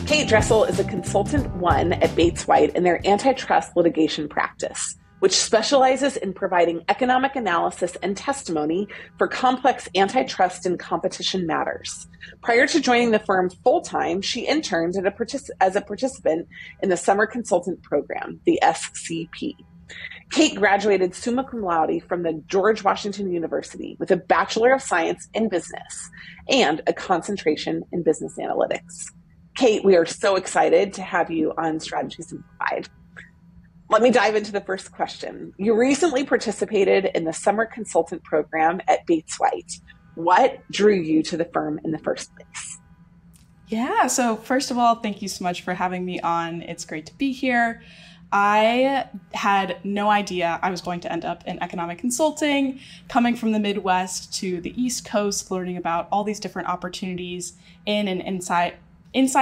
Kate Dressel is a consultant one at Bates White in their antitrust litigation practice, which specializes in providing economic analysis and testimony for complex antitrust and competition matters. Prior to joining the firm full-time, she interned as a participant in the Summer Consultant Program, the SCP. Kate graduated summa cum laude from the George Washington University with a Bachelor of Science in Business and a concentration in business analytics. Kate, we are so excited to have you on Strategy Simplified. Let me dive into the first question. You recently participated in the Summer Consultant Program at Bates White. What drew you to the firm in the first place? Yeah, so first of all, thank you so much for having me on. It's great to be here. I had no idea I was going to end up in economic consulting, coming from the Midwest to the East Coast, learning about all these different opportunities in and inside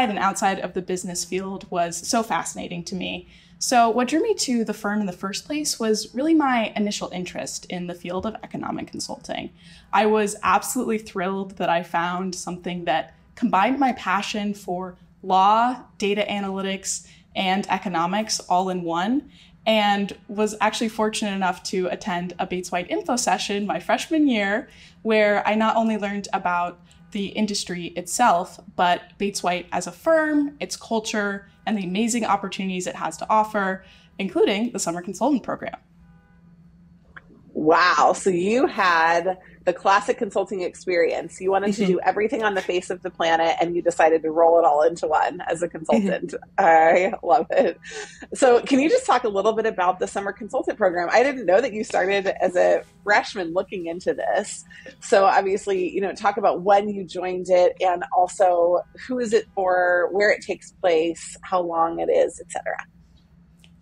and outside of the business field was so fascinating to me. So what drew me to the firm in the first place was really my initial interest in the field of economic consulting. I was absolutely thrilled that I found something that combined my passion for law, data analytics, and economics all in one, and was actually fortunate enough to attend a Bates White info session my freshman year, where I not only learned about the industry itself, but Bates White as a firm, its culture, and the amazing opportunities it has to offer, including the Summer Consultant Program. Wow. So you had the classic consulting experience. You wanted to do everything on the face of the planet, and you decided to roll it all into one as a consultant. I love it. So can you just talk a little bit about the Summer Consultant Program? I didn't know that you started as a freshman looking into this. So obviously, talk about when you joined it, and also who is it for, where it takes place, how long it is, etc.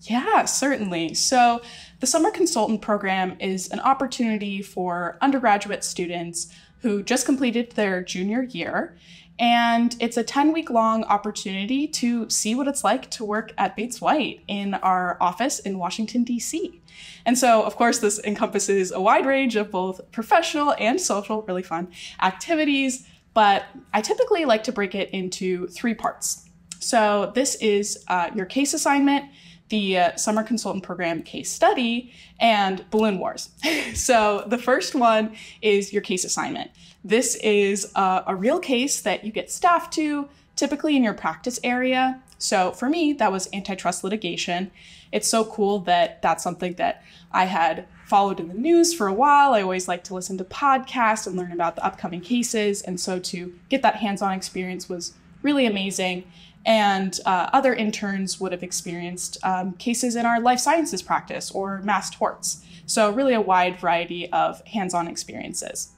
Yeah, certainly. So the Summer Consultant Program is an opportunity for undergraduate students who just completed their junior year. And it's a 10-week long opportunity to see what it's like to work at Bates White in our office in Washington, D.C. And so, of course, this encompasses a wide range of both professional and social, really fun activities. But I typically like to break it into three parts. So this is your case assignment, the Summer Consultant Program case study, and balloon wars. So the first one is your case assignment. This is a real case that you get staffed to, typically in your practice area. So for me, that was antitrust litigation. It's so cool that that's something that I had followed in the news for a while. I always like to listen to podcasts and learn about the upcoming cases. And so to get that hands-on experience was really amazing. And other interns would have experienced cases in our life sciences practice or mass torts. So really a wide variety of hands-on experiences.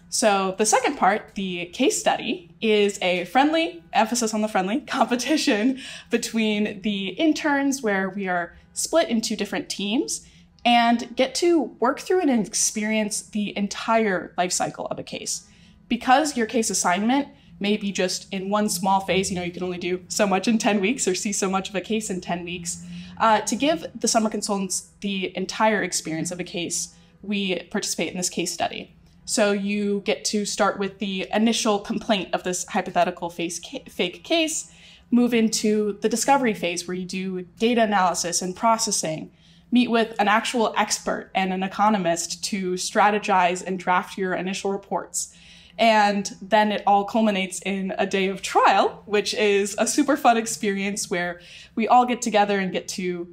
So the second part, the case study, is a friendly, emphasis on the friendly, competition between the interns, where we are split into different teams and get to work through and experience the entire life cycle of a case. Because your case assignment maybe just in one small phase, you can only do so much in 10 weeks or see so much of a case in 10 weeks. To give the summer consultants the entire experience of a case, we participate in this case study. So you get to start with the initial complaint of this hypothetical fake case, move into the discovery phase where you do data analysis and processing, meet with an actual expert and an economist to strategize and draft your initial reports. And then it all culminates in a day of trial, which is a super fun experience where we all get together and get to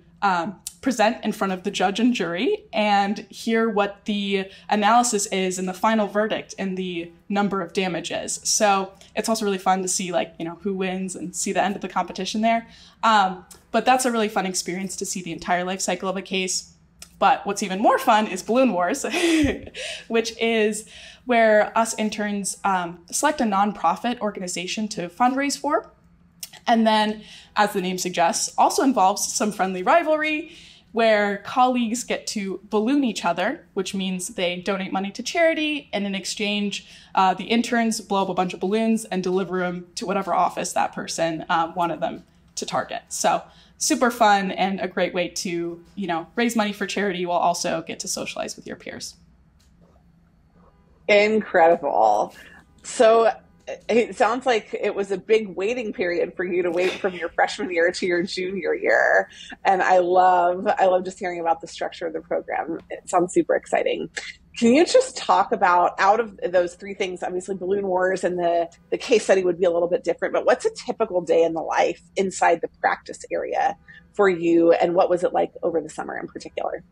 present in front of the judge and jury and hear what the analysis is and the final verdict and the number of damages. So it's also really fun to see who wins and see the end of the competition there. But that's a really fun experience to see the entire life cycle of a case. But what's even more fun is balloon wars, which is where us interns select a nonprofit organization to fundraise for. And then, as the name suggests, also involves some friendly rivalry where colleagues get to balloon each other, which means they donate money to charity, and in exchange, the interns blow up a bunch of balloons and deliver them to whatever office that person wanted them to target. So super fun and a great way to, raise money for charity while also get to socialize with your peers. Incredible. So it sounds like it was a big waiting period for you to wait from your freshman year to your junior year. And I love just hearing about the structure of the program. It sounds super exciting. Can you just talk about, out of those three things, obviously Balloon Wars and the case study would be a little bit different, but what's a typical day in the life inside the practice area for you? And what was it like over the summer in particular?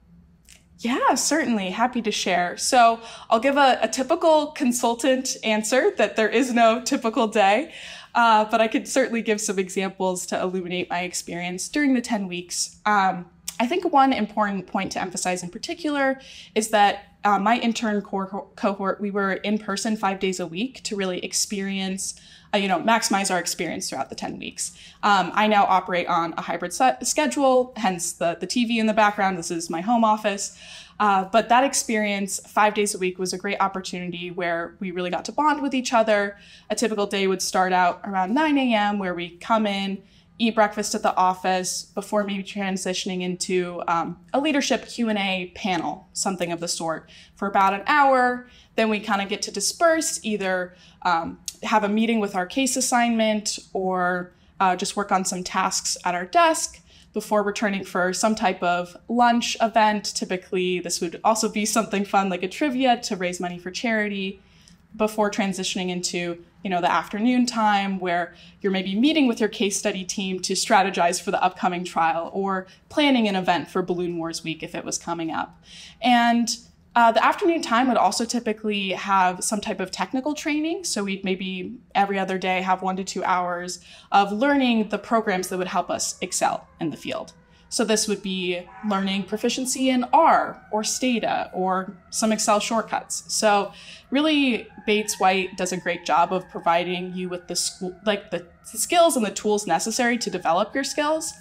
Yeah, certainly. Happy to share. So I'll give a typical consultant answer that there is no typical day, but I could certainly give some examples to illuminate my experience during the 10 weeks. I think one important point to emphasize in particular is that my intern cohort, we were in person 5 days a week to really experience, maximize our experience throughout the 10 weeks. I now operate on a hybrid schedule, hence the TV in the background. This is my home office. But that experience 5 days a week was a great opportunity where we really got to bond with each other. A typical day would start out around 9 a.m. where we come in, eat breakfast at the office before maybe transitioning into a leadership Q&A panel, something of the sort, for about an hour. Then we kind of get to disperse, either have a meeting with our case assignment or just work on some tasks at our desk before returning for some type of lunch event. Typically, this would also be something fun like a trivia to raise money for charity, before transitioning into the afternoon time where you're maybe meeting with your case study team to strategize for the upcoming trial or planning an event for Balloon Wars Week if it was coming up. And the afternoon time would also typically have some type of technical training. So we'd maybe every other day have 1 to 2 hours of learning the programs that would help us excel in the field. So this would be learning proficiency in R or Stata or some Excel shortcuts. So really, Bates White does a great job of providing you with the skills and the tools necessary to develop your skills.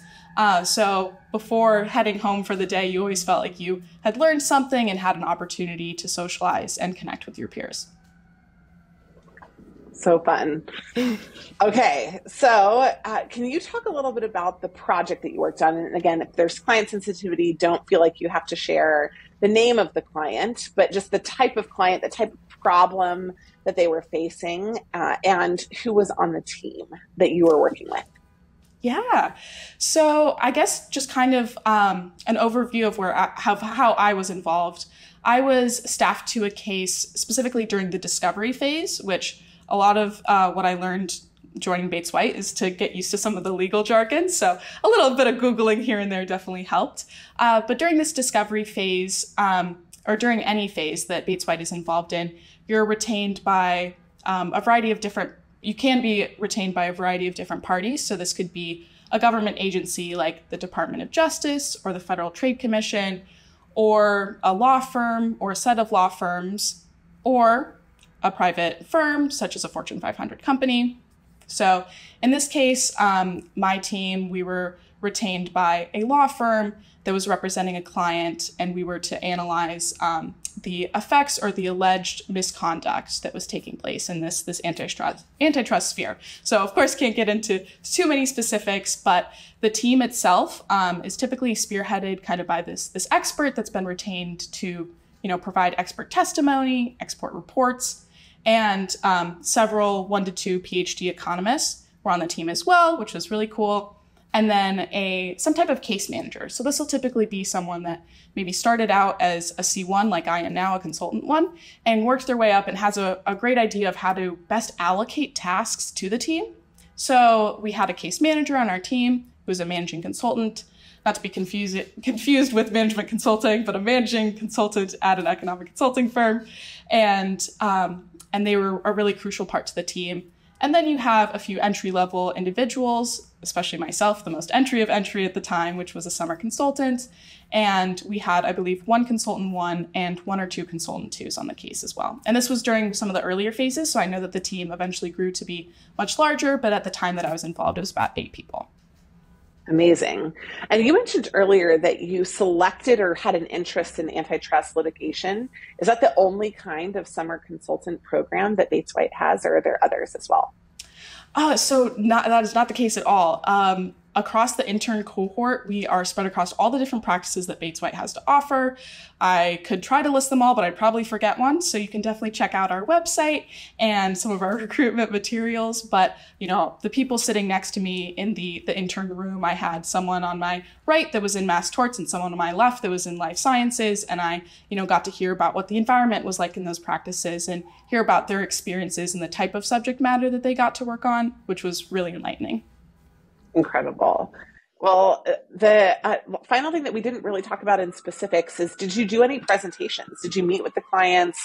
So before heading home for the day, you always felt like you had learned something and had an opportunity to socialize and connect with your peers. So fun. Okay, so can you talk a little bit about the project that you worked on? And again, if there's client sensitivity, don't feel like you have to share the name of the client, but just the type of client, the type of problem that they were facing, and who was on the team that you were working with. Yeah. So I guess just kind of an overview of how I was involved. I was staffed to a case specifically during the discovery phase, which a lot of what I learned joining Bates White is to get used to some of the legal jargon. So a little bit of Googling here and there definitely helped. But during this discovery phase, or during any phase that Bates White is involved in, you're retained by you can be retained by a variety of different parties. So this could be a government agency like the Department of Justice or the Federal Trade Commission, or a law firm or a set of law firms, or a private firm such as a Fortune 500 company. So in this case, my team, we were retained by a law firm that was representing a client, and we were to analyze the effects or the alleged misconduct that was taking place in this antitrust sphere. So of course, can't get into too many specifics, but the team itself is typically spearheaded kind of by this expert that's been retained to provide expert testimony, expert reports, and several 1 to 2 PhD economists were on the team as well, which was really cool. And then some type of case manager. So this will typically be someone that maybe started out as a C1, like I am now, a consultant one, and worked their way up and has a great idea of how to best allocate tasks to the team. So we had a case manager on our team who was a managing consultant, not to be confused with management consulting, but a managing consultant at an economic consulting firm. And they were a really crucial part to the team. And then you have a few entry-level individuals, especially myself, the most entry of entry at the time, which was a summer consultant. And we had, I believe, 1 consultant 1 and 1 or 2 consultant 2s on the case as well. And this was during some of the earlier phases, so I know that the team eventually grew to be much larger, but at the time that I was involved, it was about 8 people. Amazing. And you mentioned earlier that you selected or had an interest in antitrust litigation. Is that the only kind of summer consultant program that Bates White has, or are there others as well? So that is not the case at all. across the intern cohort, we are spread across all the different practices that Bates White has to offer. I could try to list them all, but I'd probably forget one. So you can definitely check out our website and some of our recruitment materials. But, the people sitting next to me in the intern room, I had someone on my right that was in mass torts and someone on my left that was in life sciences. And I, got to hear about what the environment was like in those practices and hear about their experiences and the type of subject matter that they got to work on, which was really enlightening. Incredible. Well, the final thing that we didn't really talk about in specifics is, did you do any presentations? Did you meet with the clients,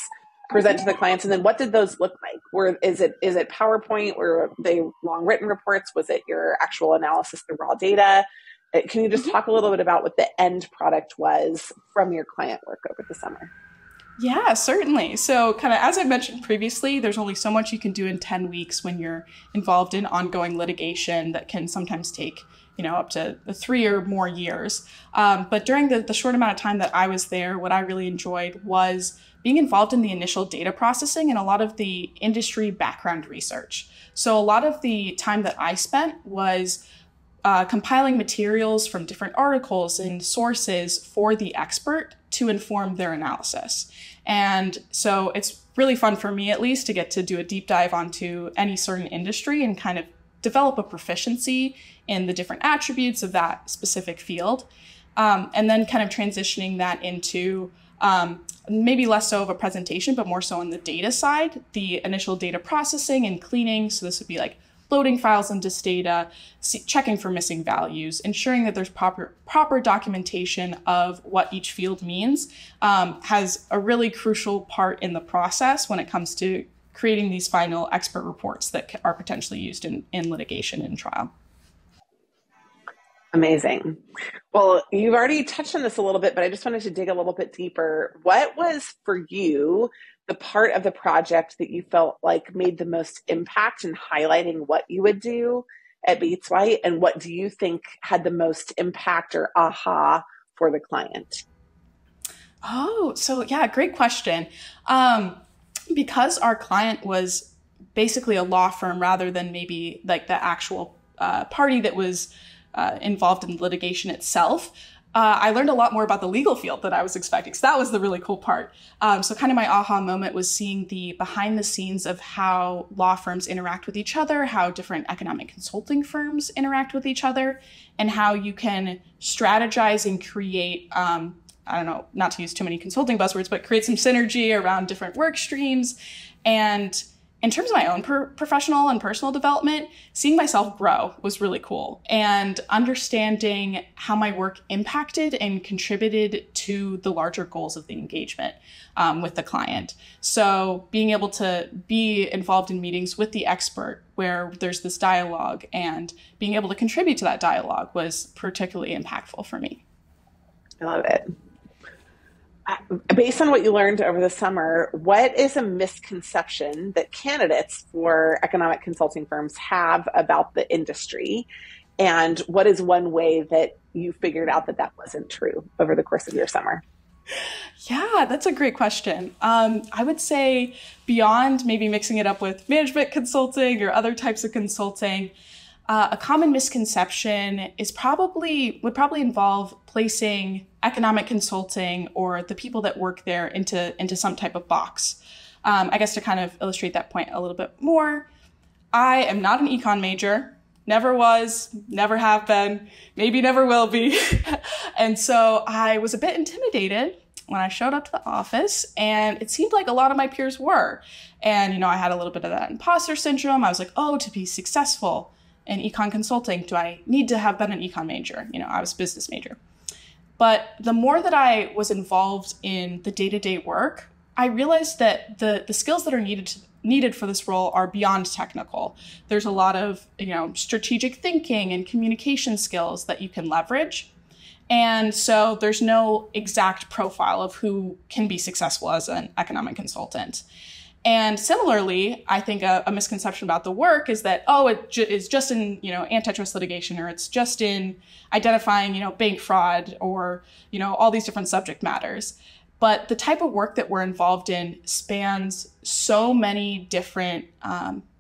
present to the clients, and then what did those look like? Is it PowerPoint? Were they long written reports? Was it your actual analysis, the raw data? Can you just talk a little bit about what the end product was from your client work over the summer? Yeah, certainly. So kind of as I mentioned previously, there's only so much you can do in 10 weeks when you're involved in ongoing litigation that can sometimes take, up to 3 or more years. But during the short amount of time that I was there, what I really enjoyed was being involved in the initial data processing and a lot of the industry background research. So a lot of the time that I spent was compiling materials from different articles and sources for the expert to inform their analysis. And so it's really fun for me, at least, to get to do a deep dive onto any certain industry and kind of develop a proficiency in the different attributes of that specific field. And then kind of transitioning that into maybe less so of a presentation, but more so on the data side, the initial data processing and cleaning. So this would be like loading files into data, checking for missing values, ensuring that there's proper documentation of what each field means, has a really crucial part in the process when it comes to creating these final expert reports that are potentially used in litigation and trial. Amazing. Well, you've already touched on this a little bit, but I just wanted to dig a little bit deeper. What was for you the part of the project that you felt like made the most impact in highlighting what you would do at Bates White? And what do you think had the most impact or aha for the client? Oh, so yeah, great question. Because our client was basically a law firm rather than maybe like the actual party that was involved in litigation itself, I learned a lot more about the legal field than I was expecting. So that was the really cool part. So kind of my aha moment was seeing the behind the scenes of how law firms interact with each other, how different economic consulting firms interact with each other, and how you can strategize and create, I don't know, not to use too many consulting buzzwords, but create some synergy around different work streams. And in terms of my own professional and personal development, seeing myself grow was really cool. And understanding how my work impacted and contributed to the larger goals of the engagement with the client. So being able to be involved in meetings with the expert where there's this dialogue and being able to contribute to that dialogue was particularly impactful for me. I love it. Based on what you learned over the summer, what is a misconception that candidates for economic consulting firms have about the industry? And what is one way that you figured out that wasn't true over the course of your summer? Yeah, that's a great question. I would say beyond maybe mixing it up with management consulting or other types of consulting, a common misconception would probably involve placing economic consulting or the people that work there into some type of box. I guess to kind of illustrate that point a little bit more, I am not an econ major, never was, never have been, maybe never will be. And so I was a bit intimidated when I showed up to the office, and it seemed like a lot of my peers were. And, I had a little bit of that imposter syndrome. I was like, to be successful in econ consulting, do I need to have been an econ major? I was a business major. But the more that I was involved in the day-to-day work, I realized that the skills that are needed for this role are beyond technical. There's a lot of, strategic thinking and communication skills that you can leverage. And so there's no exact profile of who can be successful as an economic consultant. And similarly, I think a misconception about the work is that, it is just in, antitrust litigation, or it's just in identifying, bank fraud, or, all these different subject matters. But the type of work that we're involved in spans so many different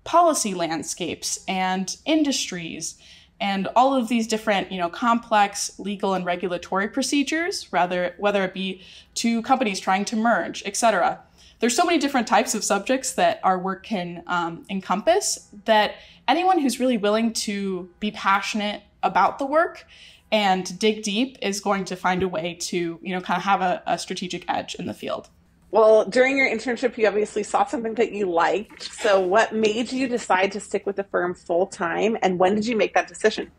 policy landscapes and industries and all of these different, complex legal and regulatory procedures, whether it be two companies trying to merge, et cetera. There's so many different types of subjects that our work can encompass that anyone who's really willing to be passionate about the work and dig deep is going to find a way to, kind of have a strategic edge in the field. Well, during your internship, you obviously saw something that you liked. So what made you decide to stick with the firm full time, and when did you make that decision?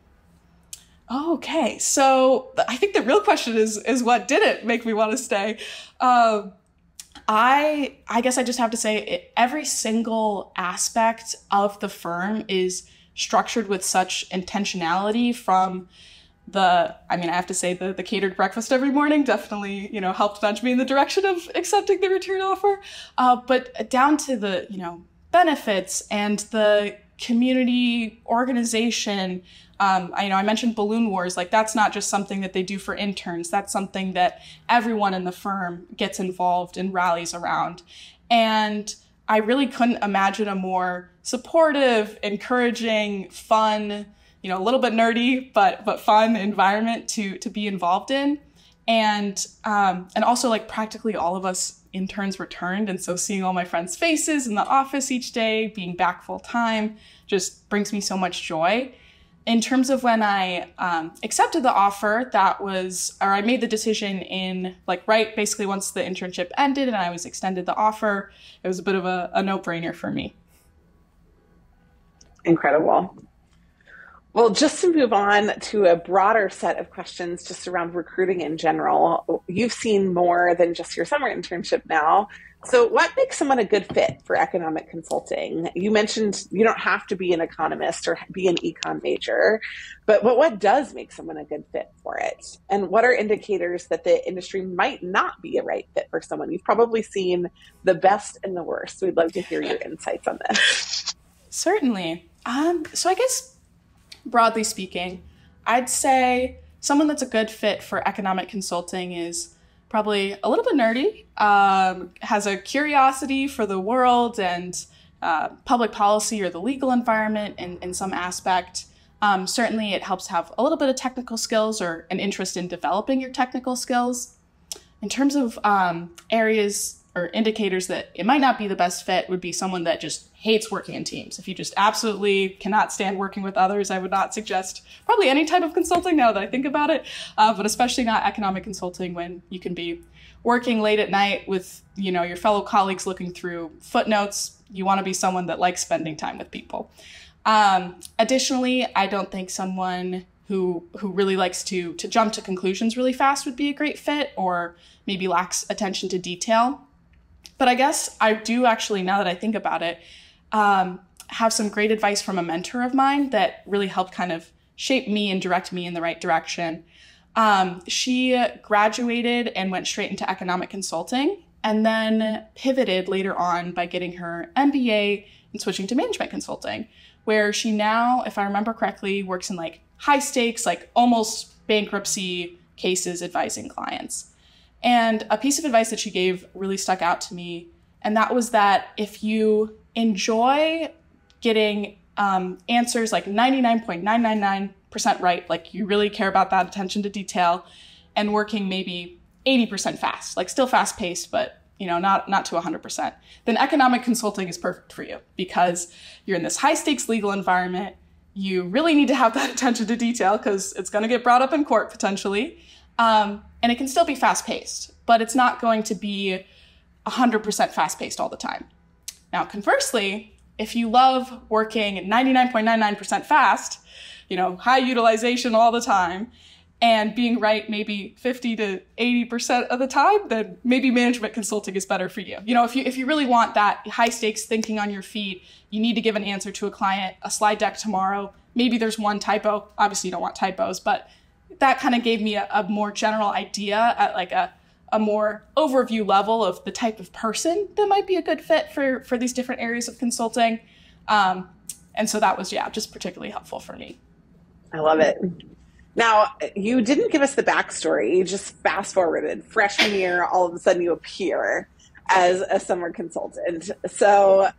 Okay, so I think the real question is what did it make me want to stay? I guess I just have to say every single aspect of the firm is structured with such intentionality from I have to say the catered breakfast every morning definitely, helped nudge me in the direction of accepting the return offer. But down to the, benefits and the community organization. I mentioned Balloon Wars, like that's not just something that they do for interns. That's something that everyone in the firm gets involved and rallies around. And I really couldn't imagine a more supportive, encouraging, fun, a little bit nerdy, but fun environment to be involved in. And also like practically all of us interns returned. And so seeing all my friends' faces in the office each day, being back full time, just brings me so much joy. In terms of when I accepted the offer, I made the decision basically once the internship ended and I was extended the offer, it was a bit of a no-brainer for me. Incredible. Well, just to move on to a broader set of questions just around recruiting in general, you've seen more than just your summer internship now. So what makes someone a good fit for economic consulting? You mentioned you don't have to be an economist or be an econ major, but what does make someone a good fit for it? And what are indicators that the industry might not be a right fit for someone? You've probably seen the best and the worst. So we'd love to hear your insights on this. Certainly. So I guess broadly speaking, I'd say someone that's a good fit for economic consulting is probably a little bit nerdy, has a curiosity for the world and public policy or the legal environment in some aspect. Certainly it helps have a little bit of technical skills or an interest in developing your technical skills. In terms of areas or indicators that it might not be the best fit would be someone that just hates working in teams. If you just absolutely cannot stand working with others, I would not suggest probably any type of consulting now that I think about it, but especially not economic consulting when you can be working late at night with, your fellow colleagues looking through footnotes. You want to be someone that likes spending time with people. Additionally, I don't think someone who really likes to jump to conclusions really fast would be a great fit, or maybe lacks attention to detail. But I guess I do actually, now that I think about it, have some great advice from a mentor of mine that really helped kind of shape me and direct me in the right direction. She graduated and went straight into economic consulting and then pivoted later on by getting her MBA and switching to management consulting, where she now, if I remember correctly, works in like high stakes, like almost bankruptcy cases advising clients. And a piece of advice that she gave really stuck out to me. And that was that if you enjoy getting answers like 99.999% right, like you really care about that attention to detail, and working maybe 80% fast, like still fast paced, but not to 100%, then economic consulting is perfect for you because you're in this high stakes legal environment. You really need to have that attention to detail because it's going to get brought up in court potentially. And it can still be fast-paced, but it's not going to be 100% fast-paced all the time. Now, conversely, if you love working 99.99% fast, high utilization all the time, and being right maybe 50 to 80% of the time, then maybe management consulting is better for you. If you really want that high-stakes thinking on your feet, you need to give an answer to a client, a slide deck tomorrow. Maybe there's one typo. Obviously, you don't want typos, but that kind of gave me a more general idea at like a more overview level of the type of person that might be a good fit for these different areas of consulting. And so that was, just particularly helpful for me. I love it. Now, you didn't give us the backstory. You just fast forwarded. Freshman year, all of a sudden you appear. as a summer consultant. So,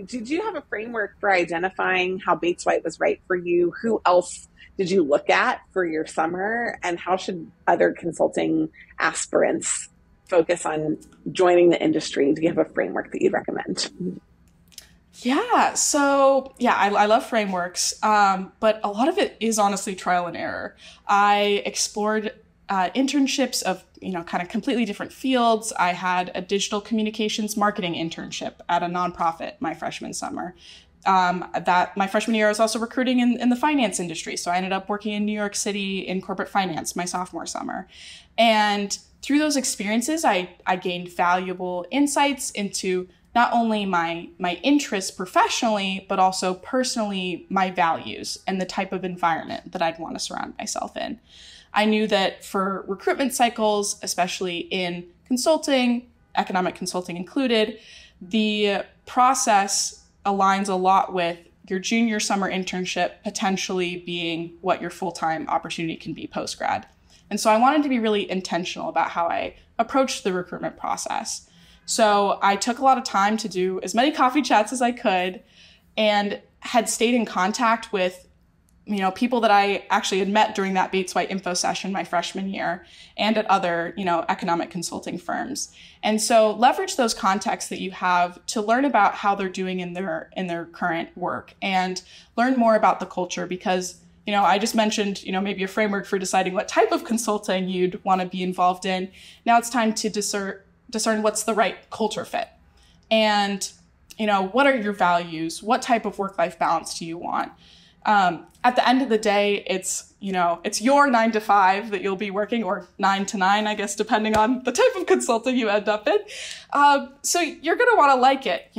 did you have a framework for identifying how Bates White was right for you? Who else did you look at for your summer? And how should other consulting aspirants focus on joining the industry? Do you have a framework that you'd recommend? Yeah, so yeah, I love frameworks, but a lot of it is honestly trial and error. I explored internships of, kind of completely different fields. I had a digital communications marketing internship at a nonprofit my freshman summer. That my freshman year, I was also recruiting in the finance industry. So I ended up working in New York City in corporate finance my sophomore summer. And through those experiences, I gained valuable insights into not only my interests professionally, but also personally my values and the type of environment that I'd want to surround myself in. I knew that for recruitment cycles, especially in consulting, economic consulting included, the process aligns a lot with your junior summer internship potentially being what your full-time opportunity can be post-grad. And so I wanted to be really intentional about how I approached the recruitment process. So I took a lot of time to do as many coffee chats as I could and had stayed in contact with, people that I actually had met during that Bates White info session my freshman year and at other, economic consulting firms. And so leverage those contacts that you have to learn about how they're doing in their current work and learn more about the culture because, I just mentioned, maybe a framework for deciding what type of consulting you'd want to be involved in. Now it's time to discern what's the right culture fit. And, what are your values? What type of work-life balance do you want? At the end of the day, it's your 9 to 5 that you'll be working, or 9 to 9, I guess, depending on the type of consulting you end up in. So you're going to want to like it.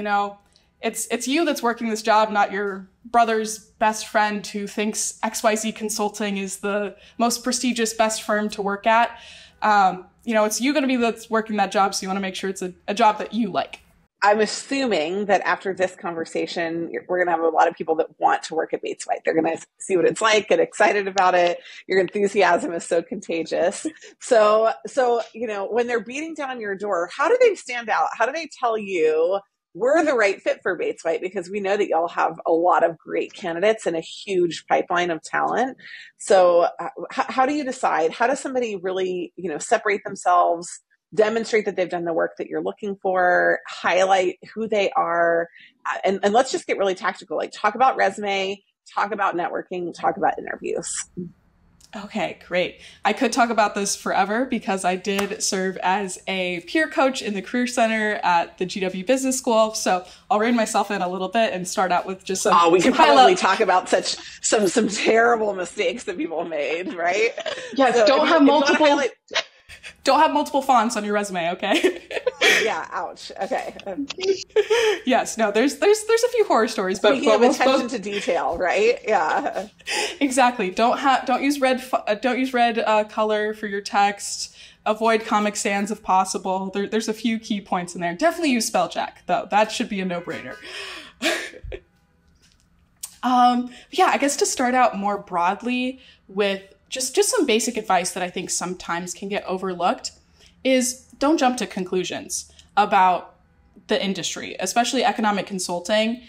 It's you that's working this job, not your brother's best friend who thinks XYZ Consulting is the most prestigious, best firm to work at. It's you going to be that's working that job. So you want to make sure it's a job that you like. I'm assuming that after this conversation, we're going to have a lot of people that want to work at Bates White. They're going to see what it's like, get excited about it. Your enthusiasm is so contagious. So, when they're beating down your door, how do they stand out? How do they tell you we're the right fit for Bates White? Because we know that y'all have a lot of great candidates and a huge pipeline of talent. So how do you decide? How does somebody really, separate themselves, demonstrate that they've done the work that you're looking for, highlight who they are, and let's just get really tactical. Like talk about resume, talk about networking, talk about interviews. Okay, great. I could talk about this forever because I did serve as a peer coach in the Career Center at the GW Business School. So I'll rein myself in a little bit and start out with just some. We can probably talk about some terrible mistakes that people don't have multiple. Don't have multiple fonts on your resume, okay? Yeah, ouch. Okay. Yes, no, there's a few horror stories, but speaking of attention to detail, right? Yeah. Exactly. Don't use red color for your text. Avoid Comic Sans if possible. There's a few key points in there. Definitely use spell check, though. That should be a no-brainer. Yeah, I guess to start out more broadly with just some basic advice that I think sometimes can get overlooked is don't jump to conclusions about the industry, especially economic consulting,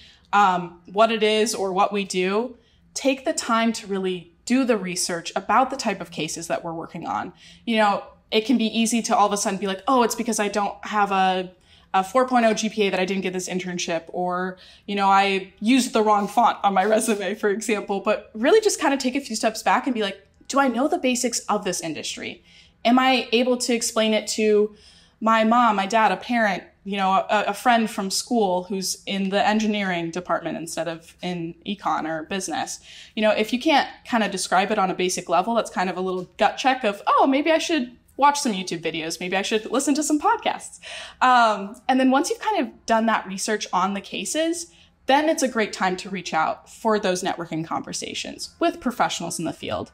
what it is or what we do. Take the time to really do the research about the type of cases that we're working on. It can be easy to all of a sudden be like, oh, it's because I don't have a 4.0 GPA that I didn't get this internship, or, I used the wrong font on my resume, for example. But really just kind of take a few steps back and be like, do I know the basics of this industry? Am I able to explain it to my mom, my dad, a parent, a friend from school who's in the engineering department instead of in econ or business? If you can't kind of describe it on a basic level, that's kind of a little gut check of, oh, maybe I should watch some YouTube videos. Maybe I should listen to some podcasts. And then once you've kind of done that research on the cases, then it's a great time to reach out for those networking conversations with professionals in the field.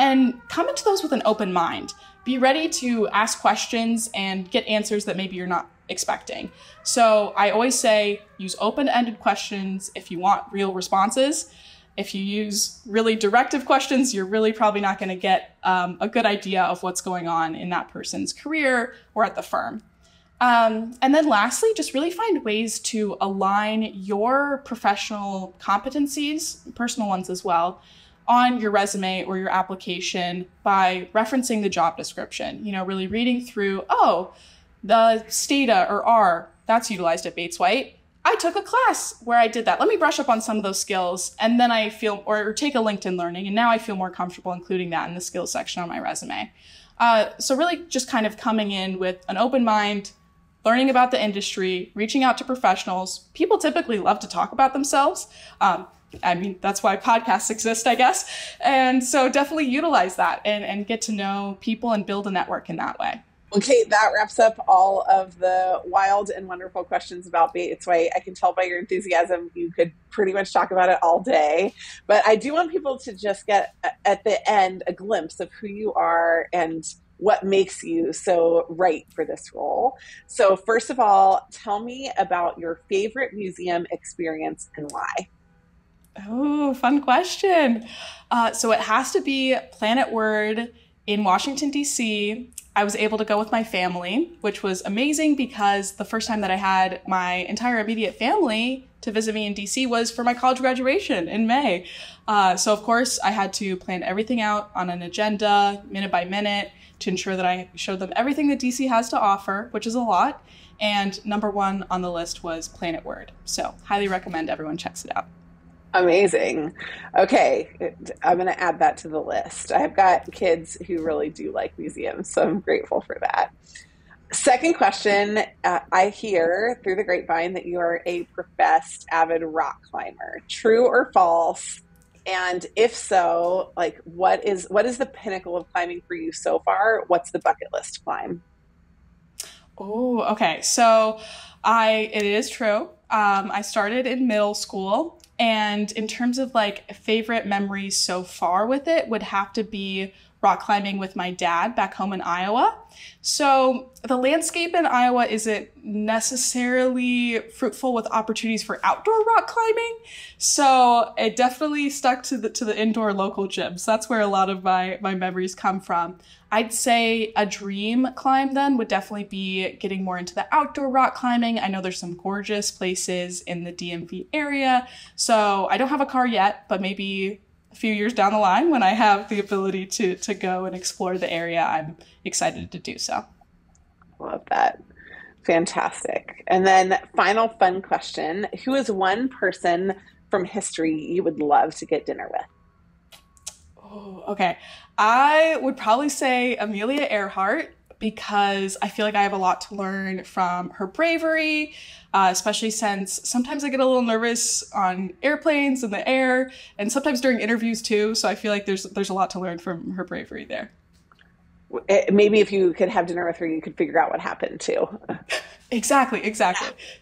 And come into those with an open mind. Be ready to ask questions and get answers that maybe you're not expecting. So I always say use open-ended questions if you want real responses. If you use really directive questions, you're really probably not going to get a good idea of what's going on in that person's career or at the firm. And then lastly, just really find ways to align your professional competencies, personal ones as well, on your resume or your application by referencing the job description. Really reading through, the STATA or R, that's utilized at Bates White. I took a class where I did that. Let me brush up on some of those skills, and then I feel, or take a LinkedIn Learning, and now I feel more comfortable including that in the skills section on my resume. So really just kind of coming in with an open mind, learning about the industry, reaching out to professionals. People typically love to talk about themselves. That's why podcasts exist, I guess. And so definitely utilize that and get to know people and build a network in that way. Well, Kate, that wraps up all of the wild and wonderful questions about Bates White. I can tell by your enthusiasm, you could pretty much talk about it all day. But I do want people to just get, at the end, a glimpse of who you are and what makes you so right for this role. So first of all, tell me about your favorite museum experience and why. Oh, fun question. So it has to be Planet Word in Washington, D.C. I was able to go with my family, which was amazing because the first time that I had my entire immediate family to visit me in DC was for my college graduation in May. So of course I had to plan everything out on an agenda, minute by minute, to ensure that I showed them everything that DC has to offer, which is a lot. And number one on the list was Planet Word. So highly recommend everyone checks it out. Amazing. Okay, I'm going to add that to the list. I've got kids who really do like museums, so I'm grateful for that. Second question, I hear through the grapevine that you are a professed avid rock climber. True or false? And if so, what is the pinnacle of climbing for you so far? What's the bucket list climb? Oh, okay. So it is true. I started in middle school. And in terms of favorite memories so far with it would have to be rock climbing with my dad back home in Iowa. So the landscape in Iowa isn't necessarily fruitful with opportunities for outdoor rock climbing. So it definitely stuck to the indoor local gyms. That's where a lot of my memories come from. I'd say a dream climb then would definitely be getting more into the outdoor rock climbing. I know there's some gorgeous places in the DMV area. So I don't have a car yet, but maybe a few years down the line when I have the ability to go and explore the area, I'm excited to do so. Love that. Fantastic. And then final fun question. Who is one person from history you would love to get dinner with? Oh, okay. I would probably say Amelia Earhart because I feel like I have a lot to learn from her bravery, especially since sometimes I get a little nervous on airplanes in the air and sometimes during interviews too. So I feel like there's a lot to learn from her bravery there. Maybe if you could have dinner with her, you could figure out what happened too. Exactly.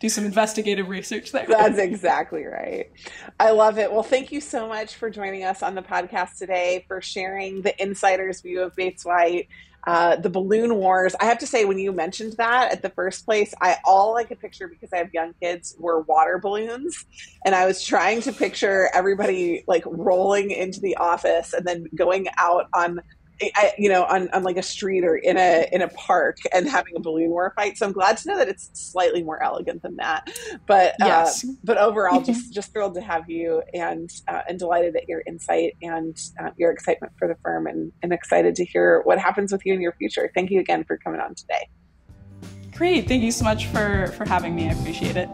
Do some investigative research there. That's exactly right. I love it. Well, thank you so much for joining us on the podcast today, for sharing the insider's view of Bates White, the balloon wars. I have to say, when you mentioned that at the first place, all I could picture, because I have young kids, were water balloons. And I was trying to picture everybody rolling into the office and then going out on a street or in a park and having a balloon war fight. So I'm glad to know that it's slightly more elegant than that. But yes. But overall, just thrilled to have you and delighted at your insight and your excitement for the firm and excited to hear what happens with you in your future. Thank you again for coming on today. Great. Thank you so much for having me. I appreciate it.